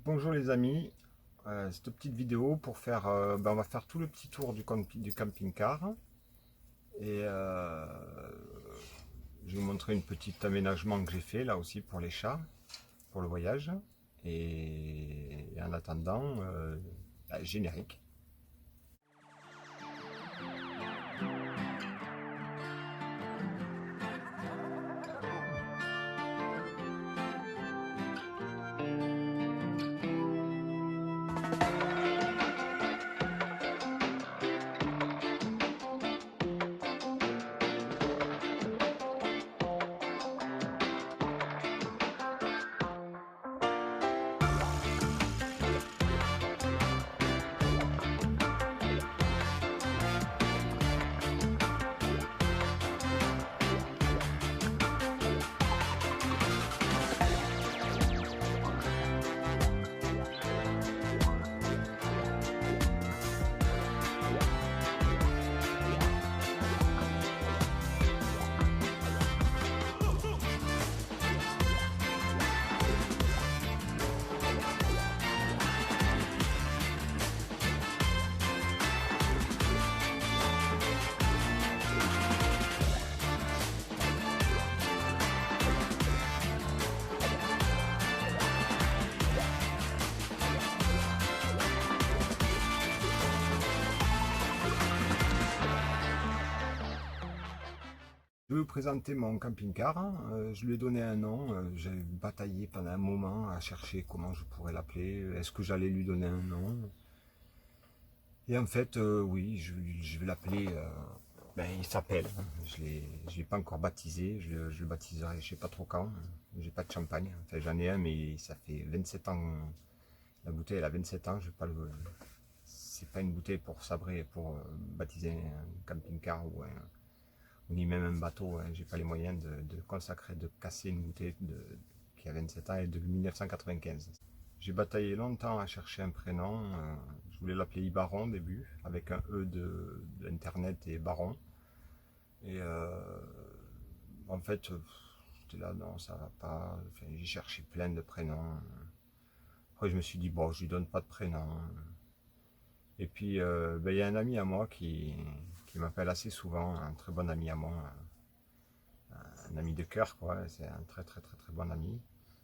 Bonjour les amis, cette petite vidéo pour faire, on va faire tout le petit tour du camping-car et je vais vous montrer une petite aménagement que j'ai fait là aussi pour les chats, pour le voyage et en attendant, générique. Je vais vous présenter mon camping-car. Je lui ai donné un nom. J'ai bataillé pendant un moment à chercher comment je pourrais l'appeler. Est-ce que j'allais lui donner un nom? Et en fait, oui, je vais l'appeler. Il s'appelle. Je l'ai pas encore baptisé. Je le baptiserai, je sais pas trop quand. J'ai pas de champagne. Enfin, j'en ai un, mais ça fait 27 ans. La bouteille, elle a 27 ans. Je vais pas le. C'est pas une bouteille pour sabrer, pour baptiser un camping-car ou ni même un bateau. Hein. J'ai pas les moyens de consacrer, de casser une bouteille qui a 27 ans et de 1995. J'ai bataillé longtemps à chercher un prénom. Je voulais l'appeler Ibaron au début, avec un E d'internet et Baron. Et en fait, j'étais là, non, ça va pas. Enfin, j'ai cherché plein de prénoms. Après, je me suis dit, bon, je lui donne pas de prénom. Et puis, il y a un ami à moi qui m'appelle assez souvent, un très bon ami à moi, un ami de cœur, quoi. C'est un très, très, très, très bon ami,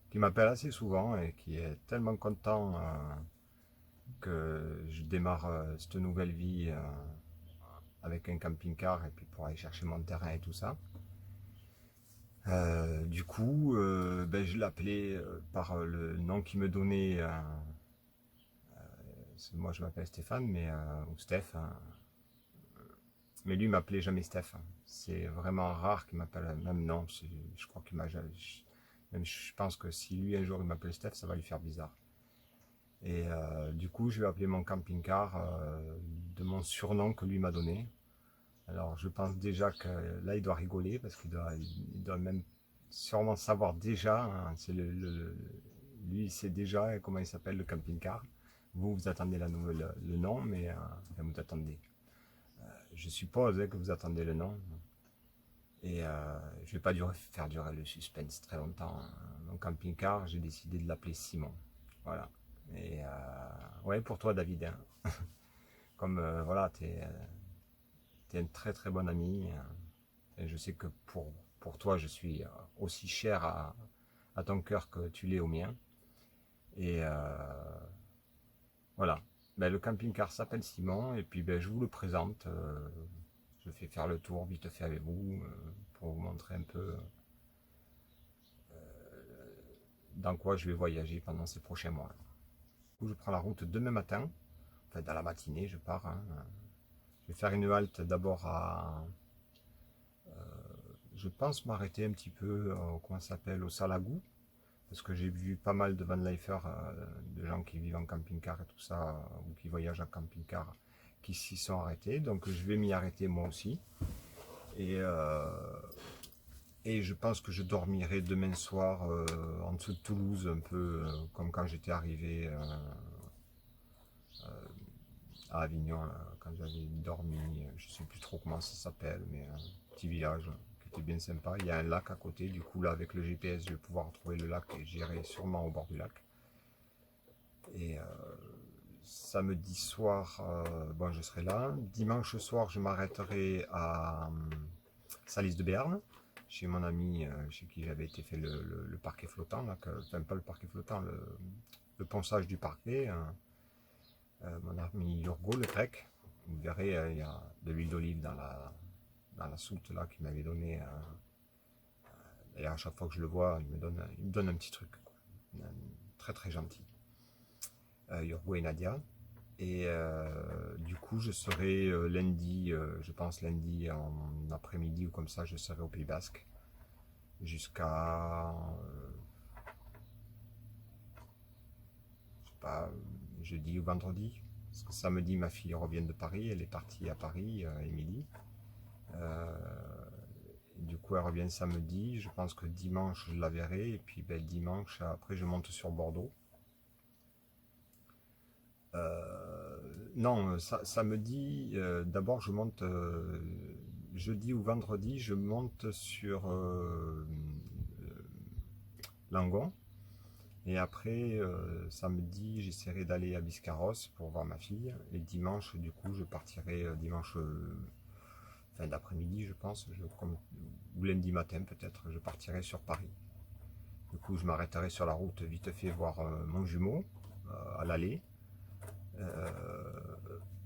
qui m'appelle assez souvent et qui est tellement content que je démarre cette nouvelle vie avec un camping-car et puis pour aller chercher mon terrain et tout ça. Du coup, je l'appelais par le nom qu'il me donnait. Moi, je m'appelle Stéphane, ou Steph, hein. Mais lui m'appelait jamais Steph, hein. C'est vraiment rare qu'il m'appelle le même nom. Je crois qu'il m'a jamais. Même je pense que si lui un jour il m'appelle Steph, ça va lui faire bizarre. Et du coup, je vais appeler mon camping-car de mon surnom que lui m'a donné. Alors, je pense déjà que là, il doit rigoler parce qu'il doit même sûrement savoir déjà. Hein, lui, il sait déjà comment il s'appelle le camping-car. Vous attendez le nom, mais enfin, vous attendez. Je suppose que vous attendez le nom. Et je ne vais pas faire durer le suspense très longtemps. Mon camping-car, j'ai décidé de l'appeler Simon. Voilà. Et ouais, pour toi, David, hein. Comme voilà, t'es un très très bon ami. Et je sais que pour toi, je suis aussi cher à ton cœur que tu l'es au mien. Et voilà. Le camping-car s'appelle Simon. Et puis je vous le présente. Je fais faire le tour vite fait avec vous pour vous montrer un peu dans quoi je vais voyager pendant ces prochains mois. Je prends la route demain matin. Enfin, dans la matinée, je pars. Hein. Je vais faire une halte d'abord je pense m'arrêter un petit peu, comment ça s'appelle, au Salagou, parce que j'ai vu pas mal de vanlifers, de gens qui vivent en camping-car et tout ça, ou qui voyagent en camping-car, qui s'y sont arrêtés. Donc je vais m'y arrêter moi aussi. Et, euh, et je pense que je dormirai demain soir en dessous de Toulouse, un peu comme quand j'étais arrivé à Avignon, là, quand j'avais dormi, je sais plus trop comment ça s'appelle, mais un petit village qui était bien sympa. Il y a un lac à côté, du coup là avec le GPS je vais pouvoir retrouver le lac et j'irai sûrement au bord du lac. Et samedi soir, bon, je serai là. Dimanche soir, je m'arrêterai à Salis de Béarn, chez mon ami chez qui j'avais été fait le parquet flottant, là, enfin pas le parquet flottant, le ponçage du parquet. Mon ami Urgo, le grec. Vous verrez, il y a de l'huile d'olive dans la soute là qu'il m'avait donné. D'ailleurs, à chaque fois que je le vois, il me donne un petit truc, quoi. Très très gentil. Urgo et Nadia. Et du coup, je serai lundi, je pense lundi en après-midi ou comme ça, je serai au Pays Basque jusqu'à, je sais pas, jeudi ou vendredi. Parce que samedi, ma fille revient de Paris, elle est partie à Paris, Émilie. Du coup, elle revient samedi. Je pense que dimanche, je la verrai. Et puis ben, dimanche, après, je monte sur Bordeaux. Non, samedi, d'abord je monte jeudi ou vendredi, je monte sur Langon. Et après, samedi, j'essaierai d'aller à Biscarrosse pour voir ma fille. Et dimanche, du coup, je partirai dimanche fin d'après-midi, je pense, ou lundi matin peut-être, je partirai sur Paris. Du coup, je m'arrêterai sur la route vite fait voir mon jumeau à l'aller.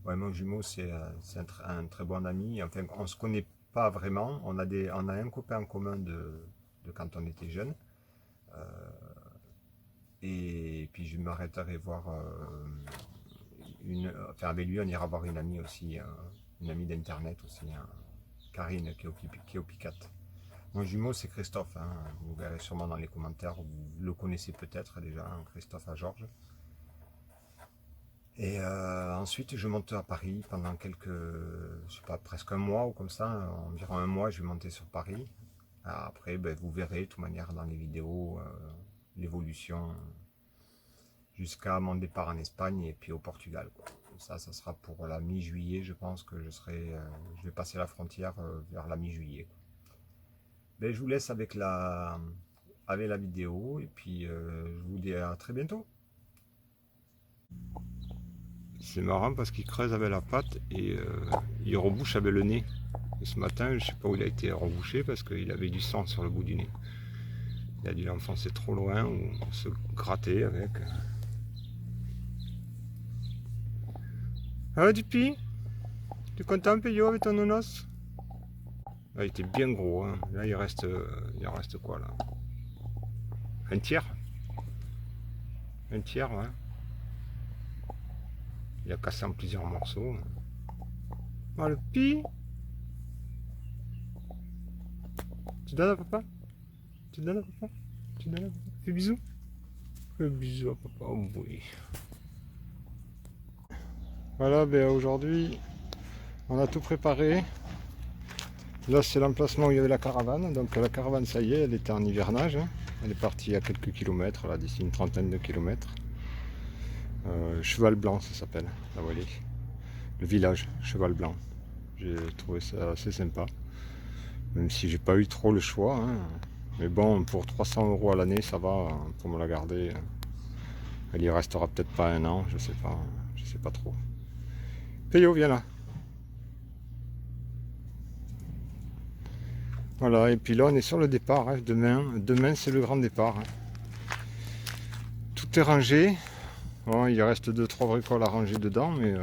Ouais, mon jumeau, c'est un très bon ami. Enfin, on ne se connaît pas vraiment. On a un copain en commun de quand on était jeune. Et puis, je m'arrêterai voir enfin, avec lui, on ira voir une amie aussi, une amie d'internet aussi, hein, Karine, qui est au Picat. Mon jumeau, c'est Christophe. Hein. Vous verrez sûrement dans les commentaires. Vous le connaissez peut-être déjà, hein, Christophe à Georges. Et ensuite, je monte à Paris pendant je sais pas, presque un mois ou comme ça, environ un mois, je vais monter sur Paris. Après, ben, vous verrez de toute manière dans les vidéos l'évolution jusqu'à mon départ en Espagne et puis au Portugal, quoi. Ça sera pour la mi-juillet, je pense que je vais passer la frontière vers la mi-juillet. Ben, je vous laisse avec la vidéo et puis je vous dis à très bientôt. C'est marrant parce qu'il creuse avec la patte et il rebouche avec le nez. Et ce matin, je sais pas où il a été rebouché parce qu'il avait du sang sur le bout du nez. Il a dû l'enfoncer trop loin ou se gratter avec. Ah, Dupi, tu es content, Peyo, avec ton nonos? Ah, il était bien gros, hein. Là, il reste quoi, là? Un tiers? Un tiers, ouais. Il a cassé en plusieurs morceaux. Ah, le pi! Tu donnes à papa? Tu donnes à papa? Tu donnes à papa? Fais bisous? Fais bisous à papa, oh oui. Voilà, ben aujourd'hui, on a tout préparé. Là, c'est l'emplacement où il y avait la caravane. Donc la caravane, ça y est, elle était en hivernage. Hein. Elle est partie à quelques kilomètres, là, d'ici une trentaine de kilomètres. Cheval Blanc, ça s'appelle, là où elle est. Le village, Cheval Blanc. J'ai trouvé ça assez sympa. Même si j'ai pas eu trop le choix. Hein. Mais bon, pour 300 € à l'année, ça va pour me la garder. Elle y restera peut-être pas un an, je sais pas trop. Peyo, viens là. Voilà, et puis là on est sur le départ. Hein. Demain c'est le grand départ. Hein. Tout est rangé. Bon, il reste 2-3 bricoles à ranger dedans, mais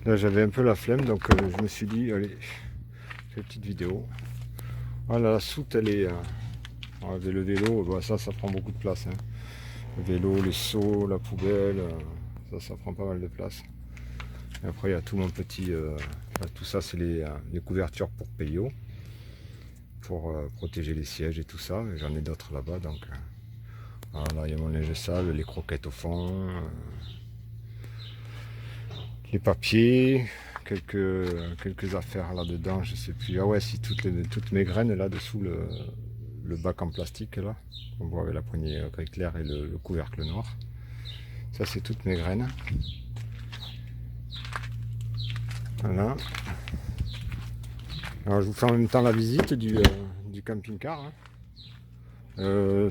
là j'avais un peu la flemme, donc je me suis dit, allez, je fais une petite vidéo. Voilà, la soute elle est. Avec le vélo, bah, ça prend beaucoup de place. Hein. Le vélo, les seaux, la poubelle, ça prend pas mal de place. Et après il y a tout mon petit. Tout ça c'est les couvertures pour Peyo. Pour protéger les sièges et tout ça. J'en ai d'autres là-bas, donc voilà, il y a mon linge sale, les croquettes au fond, les papiers, quelques affaires là-dedans, je sais plus. Ah ouais, si toutes mes graines là-dessous le bac en plastique là, on voit avec la poignée gris clair et le couvercle noir. Ça c'est toutes mes graines. Voilà. Alors je vous fais en même temps la visite du camping-car. Hein.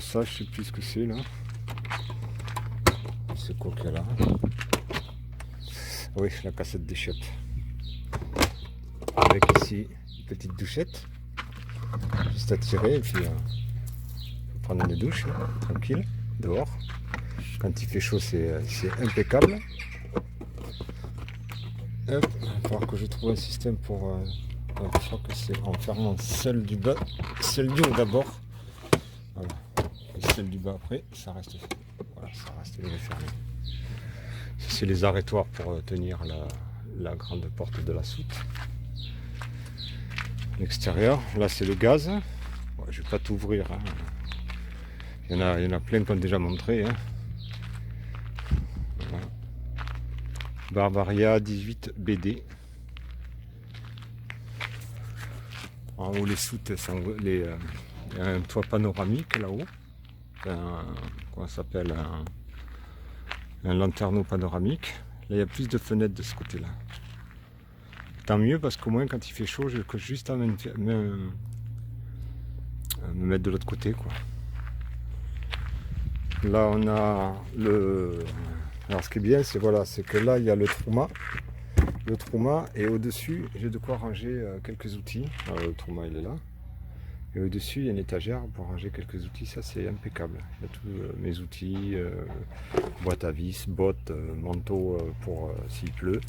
Ça je sais plus ce que c'est là. ce coquin là. Oui, la cassette des chiottes. Avec ici une petite douchette. Juste à tirer et puis prendre une douche, hein, tranquille, dehors. Quand il fait chaud, c'est impeccable. Hop, il va falloir que je trouve un système pour... je crois que c'est en fermant celle du bas, celle du haut d'abord. Voilà. Et celle du bas après, ça reste fait. Voilà, ça reste déjà fermé. C'est les arrêtoirs pour tenir la grande porte de la soute. L'extérieur, là c'est le gaz. Ouais, je vais pas tout ouvrir. Hein. Il y en a plein qui ont déjà montré. Hein. Voilà. Barbaria 18 BD. En haut les soutes, il y a un toit panoramique là-haut. Comment ça s'appelle, un lanterneau panoramique. Là il y a plus de fenêtres de ce côté-là. Tant mieux parce qu'au moins quand il fait chaud, je peux juste me mettre de l'autre côté, quoi. Là on a le... Alors ce qui est bien, c'est voilà, c'est que là il y a le Trouma. Le Trouma et au-dessus j'ai de quoi ranger quelques outils. Alors, le Trouma il est là. Et au-dessus il y a une étagère pour ranger quelques outils, ça c'est impeccable. Il y a tous mes outils, boîte à vis, bottes, manteau pour s'il pleut.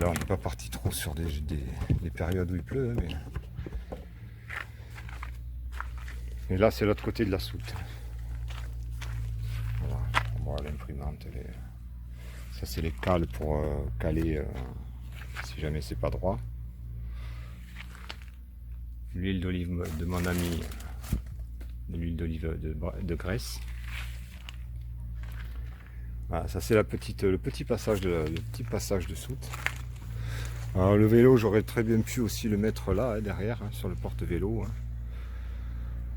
Là on n'est pas parti trop sur des périodes où il pleut, hein, mais... Et là c'est l'autre côté de la soute. Voilà, on voit l'imprimante. Ça c'est les cales pour caler si jamais c'est pas droit. L'huile d'olive de mon ami, de l'huile d'olive de Grèce. Voilà, ça c'est le petit passage de soute. Alors le vélo, j'aurais très bien pu aussi le mettre là, hein, derrière, hein, sur le porte-vélo. Hein.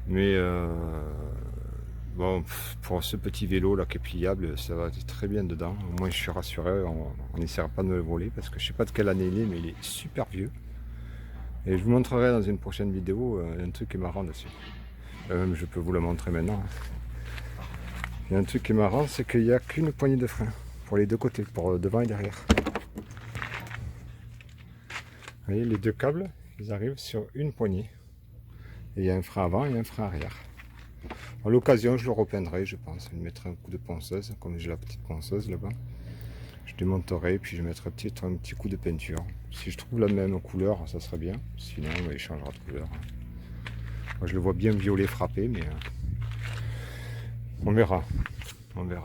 Mais bon, pour ce petit vélo là qui est pliable, ça va être très bien dedans. Au moins je suis rassuré, on n'essaiera pas de me le voler parce que je sais pas de quelle année il est, mais il est super vieux. Et je vous montrerai dans une prochaine vidéo un truc qui est marrant dessus. Même je peux vous le montrer maintenant. Il y a un truc qui est marrant, c'est qu'il n'y a qu'une poignée de frein pour les deux côtés, pour devant et derrière. Vous voyez, les deux câbles, ils arrivent sur une poignée. Et il y a un frein avant et un frein arrière. À l'occasion, je le repeindrai, je pense. Je mettrai un coup de ponceuse, comme j'ai la petite ponceuse là-bas. Je démonterai, puis je mettrai un petit coup de peinture. Si je trouve la même couleur, ça serait bien. Sinon, il changera de couleur. Moi, je le vois bien violet frappé, mais on verra. On verra.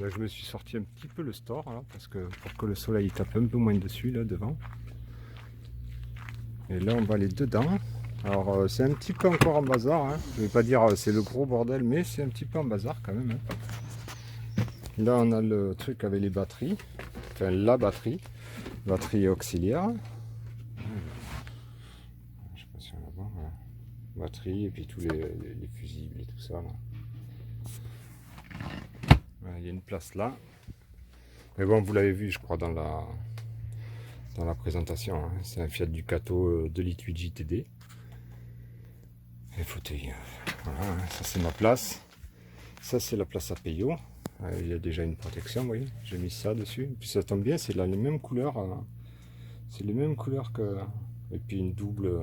Là, je me suis sorti un petit peu le store, là, parce que pour que le soleil tape un peu moins dessus, là, devant. Et là, on va aller dedans. Alors, c'est un petit peu encore en bazar. Hein. Je ne vais pas dire c'est le gros bordel, mais c'est un petit peu en bazar quand même. Hein. Là, on a le truc avec les batteries. Enfin, la batterie. Batterie auxiliaire. Je sais pas si on va voir. Voilà. Batterie et puis tous les fusibles et tout ça. Là. Voilà, il y a une place là. Mais bon, vous l'avez vu, je crois, dans la présentation. Hein. C'est un Fiat Ducato 2 litres 8 JTD. Les fauteuils. Voilà, ça c'est ma place. Ça c'est la place à Peyo. Il y a déjà une protection, vous voyez. J'ai mis ça dessus. Et puis ça tombe bien, c'est les mêmes couleurs. C'est les mêmes couleurs que. Et puis une double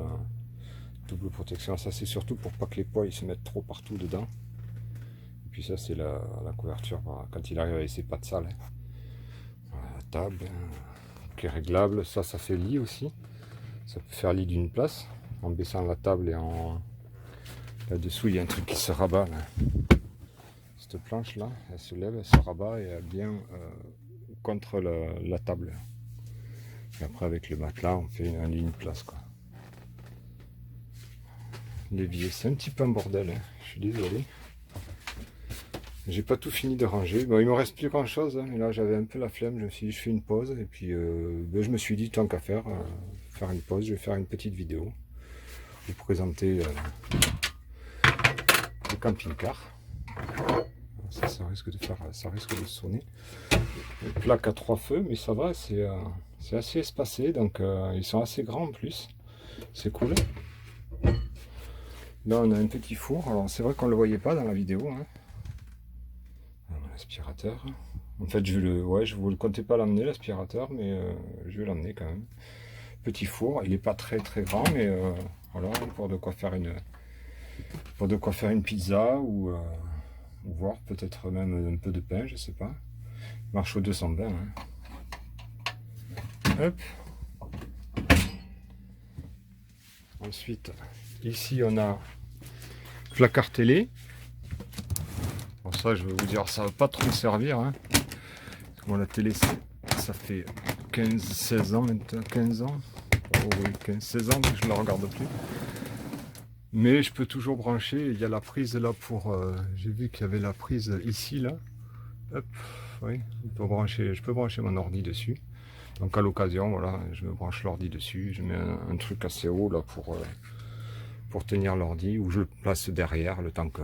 protection. Ça c'est surtout pour pas que les poids ils se mettent trop partout dedans. Et puis ça c'est la couverture quand il arrive avec ses pattes sales. Voilà, la table qui est réglable. Ça fait lit aussi. Ça peut faire lit d'une place. En baissant la table et en. Là-dessous, il y a un truc qui se rabat. Là. Cette planche-là, elle se lève, elle se rabat et elle vient contre la table. Et après, avec le matelas, on fait une place. Quoi. L'évier, c'est un petit peu un bordel. Hein. Je suis désolé. J'ai pas tout fini de ranger. Bon, il me reste plus grand-chose. Hein. Et là, j'avais un peu la flemme. Je me suis dit, je fais une pause. Et puis, je me suis dit, tant qu'à faire une pause, je vais faire une petite vidéo. Vous présenter... le camping-car. Ça risque de sonner. Une plaque à 3 feux, mais ça va, c'est assez espacé, donc ils sont assez grands en plus. C'est cool. Là, on a un petit four. Alors, c'est vrai qu'on ne le voyait pas dans la vidéo. Hein. l'aspirateur. En fait, je ne comptais pas l'emmener, l'aspirateur, mais je vais l'emmener quand même. Petit four, il n'est pas très très grand, mais voilà, pour de quoi faire une pizza ou voir peut-être même un peu de pain, je sais pas. Il marche au 220. Hein. Hop. Ensuite, ici on a placard télé. Bon, ça, je vais vous dire, ça va pas trop me servir. Hein. Bon, la télé, ça fait 15-16 ans maintenant, 15 ans. Oh oui, 15-16 ans que je ne la regarde plus. Mais je peux toujours brancher. Il y a la prise là pour. J'ai vu qu'il y avait la prise ici là. Hop, oui, je peux brancher mon ordi dessus. Donc à l'occasion, voilà, je me branche l'ordi dessus. Je mets un truc assez haut là pour tenir l'ordi, ou je le place derrière le temps que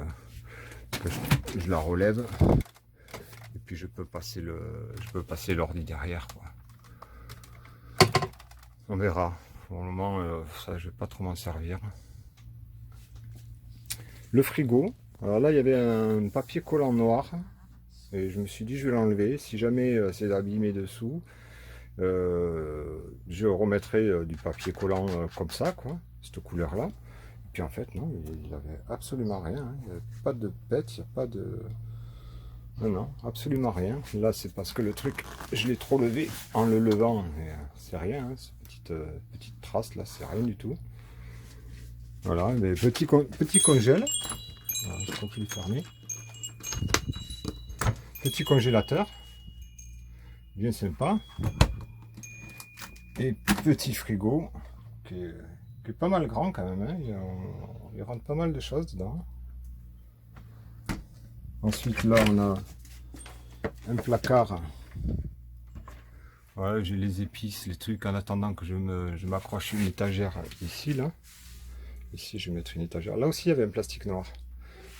je la relève. Et puis je peux passer l'ordi derrière, quoi. On verra. Pour le moment, ça, je vais pas trop m'en servir. Le frigo. Alors là, il y avait un papier collant noir. Et je me suis dit, je vais l'enlever. Si jamais c'est abîmé dessous, je remettrai du papier collant comme ça, quoi. Cette couleur-là. Et puis en fait, non, il n'y avait absolument rien. Hein. Il n'y avait pas de pète, il n'y a pas de... Non, non, absolument rien. Là, c'est parce que le truc, je l'ai trop levé en le levant. C'est rien, hein, cette petite trace là, c'est rien du tout. Voilà, mais petit congèle. Alors, je crois qu'il est fermé. Petit congélateur. Bien sympa. Et petit frigo qui est pas mal grand quand même. Hein. Il rentre pas mal de choses dedans. Ensuite, là, on a un placard. Voilà, j'ai les épices, les trucs, en attendant que je m'accroche une étagère ici, là. Ici, je vais mettre une étagère. Là aussi, il y avait un plastique noir.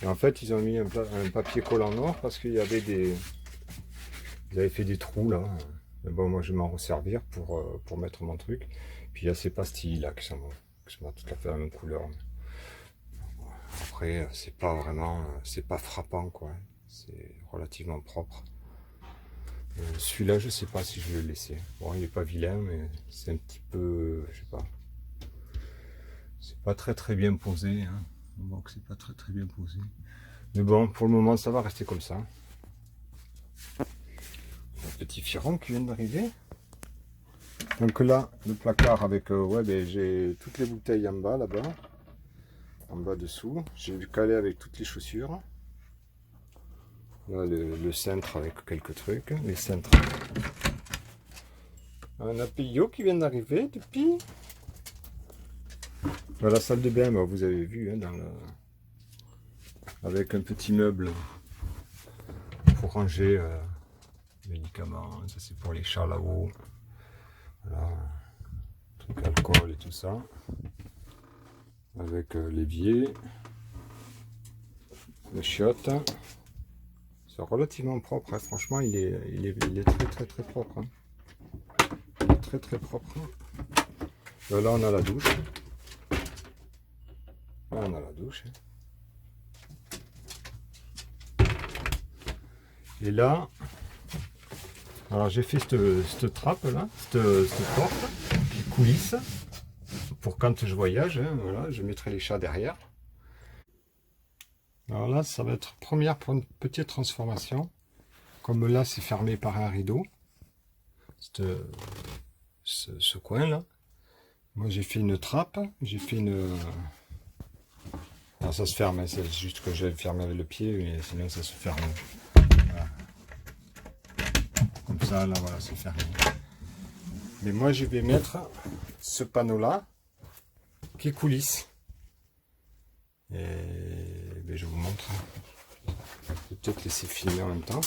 Et en fait, ils ont mis un papier collant noir parce qu'il y avait ils avaient fait des trous, là. Mais bon, moi, je vais m'en resservir pour mettre mon truc. Puis, il y a ces pastilles, là, qui sont tout à fait la même couleur. Après, c'est pas vraiment, c'est pas frappant, quoi. C'est relativement propre. Celui-là, je sais pas si je vais le laisser. Bon, il est pas vilain, mais c'est un petit peu, je sais pas. C'est pas très bien posé. Hein. Donc, c'est pas très bien posé. Mais bon, pour le moment, ça va rester comme ça. Un petit firon qui vient d'arriver. Donc là, le placard avec, j'ai toutes les bouteilles en bas, là-bas. En bas dessous, j'ai calé avec toutes les chaussures. Là, le cintre avec quelques trucs, les cintres. Un appuyo qui vient d'arriver depuis. Dans la salle de bain, vous avez vu, hein, avec un petit meuble pour ranger médicaments. Ça, c'est pour les chats là-haut. Voilà, truc alcool et tout ça. Avec l'évier, le chiottes. C'est relativement propre, hein. Franchement, il est très propre. Hein. Il est très propre. Là, on a la douche. Là, on a la douche. Et là, alors j'ai fait cette trappe là, cette porte qui coulisse. Pour quand je voyage, hein, voilà, je mettrai les chats derrière. Alors là, ça va être première pour une petite transformation. Comme là, c'est fermé par un rideau. Ce coin là. Moi, j'ai fait une trappe. J'ai fait une... Non, ça se ferme, hein, c'est juste que je vais le fermer avec le pied, mais sinon ça se ferme. Voilà. Comme ça, là, voilà, c'est fermé. Mais moi, je vais mettre ce panneau là qui coulisse. Et ben, je vous montre. Je vais peut-être laisser filmer en même temps.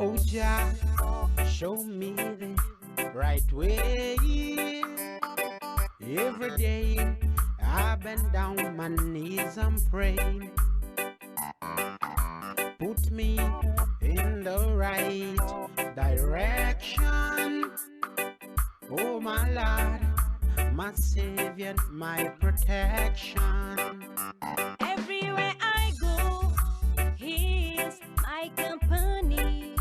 Oh Jah, show me the right way. Every day I bend down my knees and pray. put me in the right direction. Oh my Lord, my Savior, my protection. Everywhere I go, He is my company,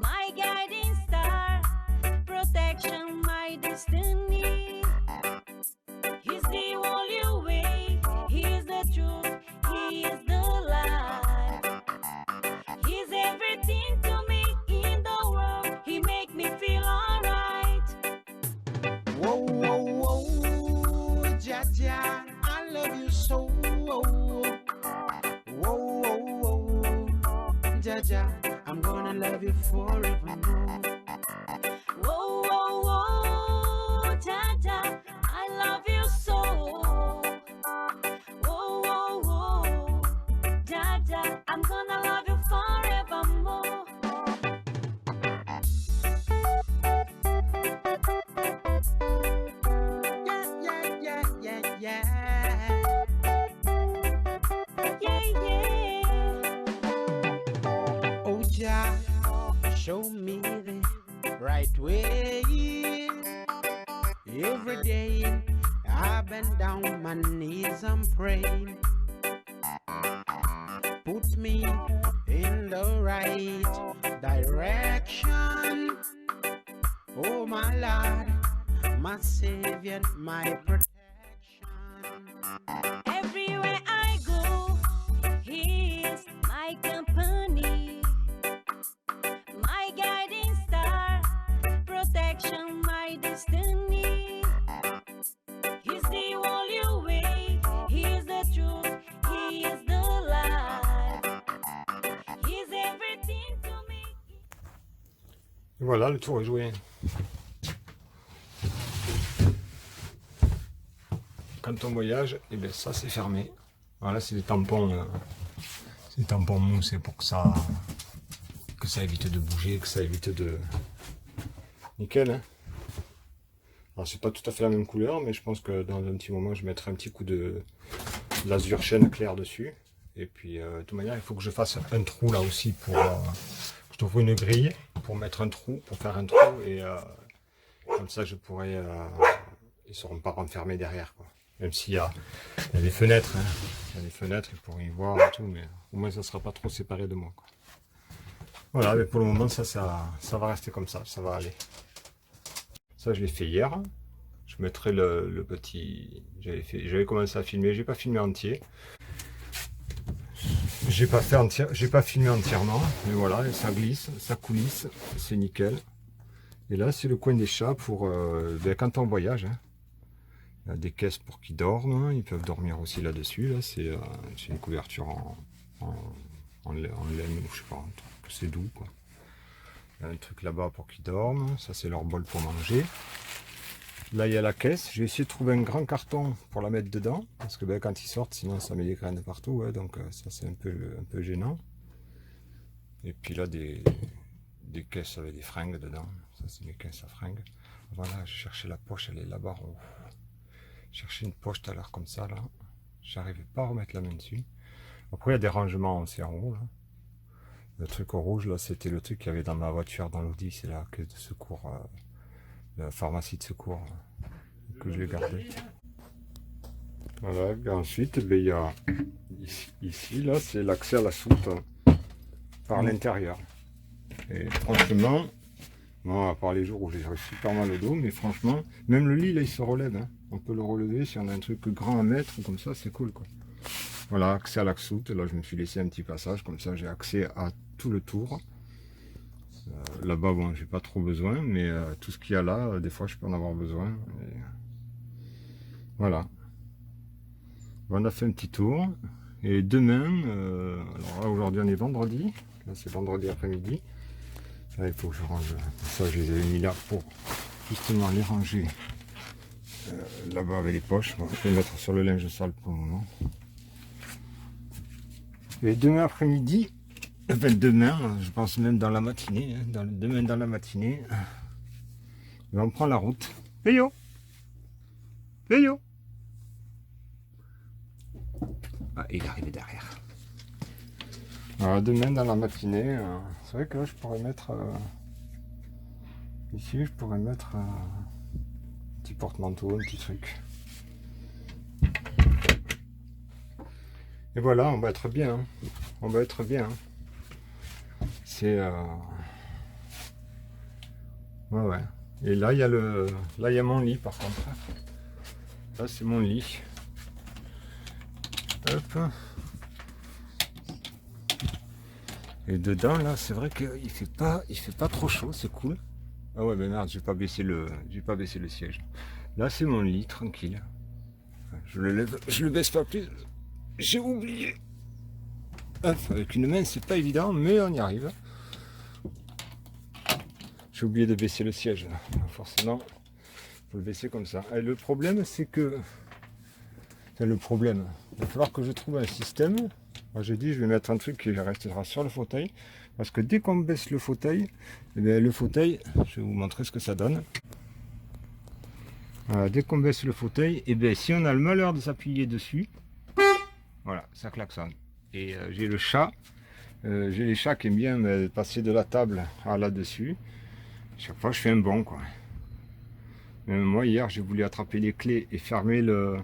my guiding star, protection, my destiny. He's the only way, He is the truth, He is the life. He's everything to me in the world, He make me feel alright. Whoa, whoa, whoa, Jaja, I love you so. Whoa, whoa, whoa, Jaja, I'm gonna love you forevermore. Whoa, whoa, whoa, Jaja, I love you so. Whoa, whoa, whoa, Jaja, I'm gonna love you forevermore. Yeah, yeah, yeah, yeah, yeah. Yeah, yeah. Oh, Jah, show me the right way. Every day I bend down my knees and pray. Put me in the right direction. Oh my Lord, my Savior, my protection. Everywhere I go, He is my company, my guiding star, protection, my destiny. He's the only way, He is the truth, He is the life. He's everything to me. Et voilà, le tour est joué. Quand on voyage, et bien ça c'est fermé. Voilà, c'est des tampons mous, c'est pour que ça évite de bouger, que ça évite de... Nickel, hein. Alors c'est pas tout à fait la même couleur, mais je pense que dans un petit moment je mettrai un petit coup de l'azur chêne clair dessus. Et puis de toute manière il faut que je fasse un trou là aussi pour... je trouve une grille pour mettre un trou, pour faire un trou, et comme ça je pourrais... ils seront pas renfermés derrière, quoi. Même s'il y a des fenêtres, hein. Il y a des fenêtres, ils pourront y voir et tout, mais au moins ça sera pas trop séparé de moi, quoi. Voilà, mais pour le moment ça va rester comme ça va aller. Ça je l'ai fait hier. Je mettrai le petit... J'avais commencé à filmer, j'ai pas filmé entier. J'ai pas filmé entièrement, mais voilà, et ça glisse, ça coulisse, c'est nickel. Et là c'est le coin des chats pour quand on voyage, hein. Il y a des caisses pour qu'ils dorment, hein. Ils peuvent dormir aussi là-dessus. Là, c'est une couverture en laine, ou je sais pas, c'est doux, quoi. Il y a un truc là-bas pour qu'ils dorment. Ça c'est leur bol pour manger. Là il y a la caisse. J'ai essayé de trouver un grand carton pour la mettre dedans, parce que quand ils sortent, sinon ça met des graines partout, ouais, donc ça c'est un peu gênant. Et puis là des caisses avec des fringues dedans. Ça c'est des caisses à fringues. Voilà, je cherchais la poche, elle est là-bas. Je cherchais une poche tout à l'heure comme ça là. J'arrivais pas à remettre la main dessus. Après il y a des rangements aussi en rouge. Le truc au rouge là, c'était le truc qu'il y avait dans ma voiture, dans l'Audi, c'est la caisse de secours, la pharmacie de secours, que je l'ai gardé. Voilà, et ensuite il y a ici là, c'est l'accès à la soute par l'intérieur. Et franchement, bon, à part les jours où j'ai super mal au dos, mais franchement, même le lit là il se relève, hein. On peut le relever si on a un truc grand à mettre, comme ça c'est cool, quoi. Voilà, accès à la soute. Là je me suis laissé un petit passage, comme ça j'ai accès à tout le tour. Là-bas, bon, j'ai pas trop besoin, mais tout ce qu'il y a là, des fois je peux en avoir besoin. Et voilà. Bon, on a fait un petit tour. Et demain, alors là aujourd'hui on est vendredi, là c'est vendredi après-midi. Là il faut que je range, ça je les ai mis là pour justement les ranger là-bas avec les poches. Bon, je vais les mettre sur le linge sale pour le moment. Et demain après-midi, enfin demain, je pense même dans la matinée, hein, demain dans la matinée, on prend la route. Veillot, Veillot. Ah, il est arrivé derrière. Alors, demain dans la matinée, c'est vrai que là je pourrais mettre ici, je pourrais mettre un petit porte-manteau, un petit truc. Et voilà, on va être bien. Hein. On va être bien. Hein. C'est ouais, ouais. Et là il y a là il y a mon lit par contre. Là c'est mon lit. Hop. Et dedans là, c'est vrai qu'il fait pas trop chaud, c'est cool. Ah ouais, mais merde, j'ai pas baissé le siège. Là, c'est mon lit, tranquille. Je le lève, je le baisse pas plus. J'ai oublié. Hop, avec une main, c'est pas évident, mais on y arrive. J'ai oublié de baisser le siège. Là. Forcément, faut le baisser comme ça. Et le problème, c'est que, il va falloir que je trouve un système. Moi, j'ai dit, je vais mettre un truc qui restera sur le fauteuil. Parce que dès qu'on baisse le fauteuil, eh bien, le fauteuil, je vais vous montrer ce que ça donne. Voilà, dès qu'on baisse le fauteuil, et bien, si on a le malheur de s'appuyer dessus, voilà, ça klaxonne. Et j'ai le chat, j'ai les chats qui aiment bien passer de la table à là-dessus. Chaque fois, je fais un bond, quoi. Même moi, hier, j'ai voulu attraper les clés et fermer le...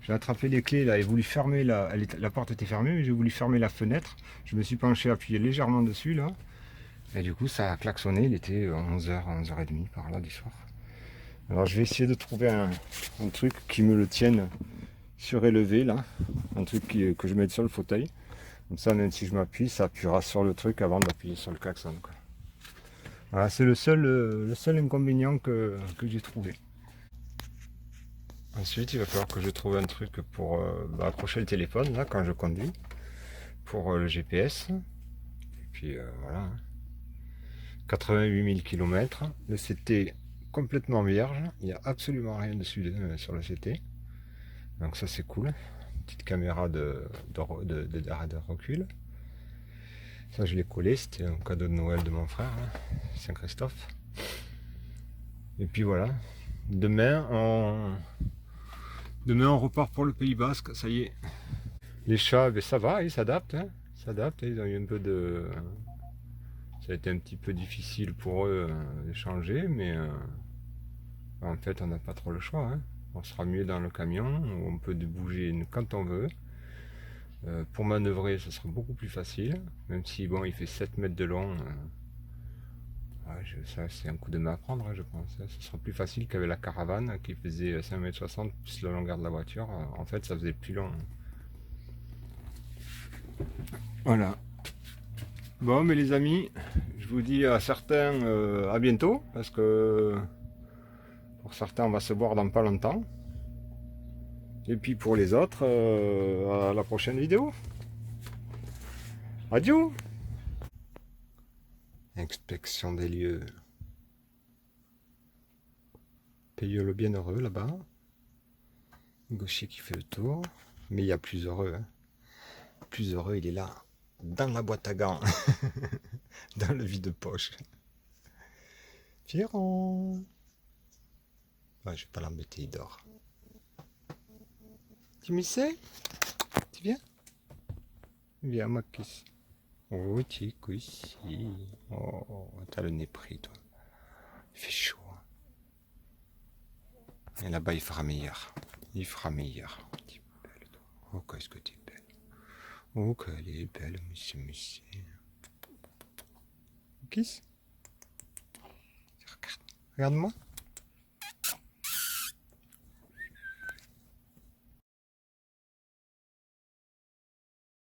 J'ai attrapé les clés là et voulu fermer la porte était fermée, mais j'ai voulu fermer la fenêtre. Je me suis penché, appuyé légèrement dessus là. Et du coup, ça a klaxonné. Il était 11h, 11h30 par là du soir. Alors, je vais essayer de trouver un truc qui me le tienne surélevé là. Un truc que je mette sur le fauteuil. Comme ça, même si je m'appuie, ça appuiera sur le truc avant d'appuyer sur le klaxon, quoi. Voilà, c'est le seul inconvénient que j'ai trouvé. Ensuite, il va falloir que je trouve un truc pour accrocher le téléphone, là, quand je conduis, pour le GPS. Et puis, voilà. 88 000 km. Le CT complètement vierge. Il n'y a absolument rien dessus sur le CT. Donc ça, c'est cool. Petite caméra de recul. Ça, je l'ai collé. C'était un cadeau de Noël de mon frère, là, Saint-Christophe. Et puis, voilà. Demain, on repart pour le Pays Basque, ça y est. Les chats, ben ça va, ils s'adaptent. Hein. Ils s'adaptent, ils ont eu un peu de... Ça a été un petit peu difficile pour eux d'échanger, mais en fait, on n'a pas trop le choix. Hein. On sera mieux dans le camion, où on peut bouger quand on veut. Pour manœuvrer, ce sera beaucoup plus facile, même si, bon, il fait 7 mètres de long. Ça, c'est un coup de main à prendre, hein, je pense. Ce sera plus facile qu'avec la caravane qui faisait 5,60 m plus la longueur de la voiture. En fait, ça faisait plus long. Voilà. Bon, mais les amis, je vous dis à certains à bientôt, parce que pour certains, on va se voir dans pas longtemps. Et puis pour les autres, à la prochaine vidéo. Adieu. Inspection des lieux. Pays le bienheureux là-bas. Gaucher qui fait le tour. Mais il y a plus heureux. Hein. Plus heureux, il est là. Dans la boîte à gants. Dans le vide-poche. Pierron. Ouais, je vais pas l'embêter, il dort. Tu me sais? Tu viens? Viens, ma kiss. Oh, tu ici. Oh, t'as le nez pris, toi. Il fait chaud. Et là-bas, il fera meilleur. Il fera meilleur. T'es belle, toi. Oh, qu'est-ce que t'es belle. Oh, qu'elle est belle, monsieur. Kiss. Regarde. Regarde-moi.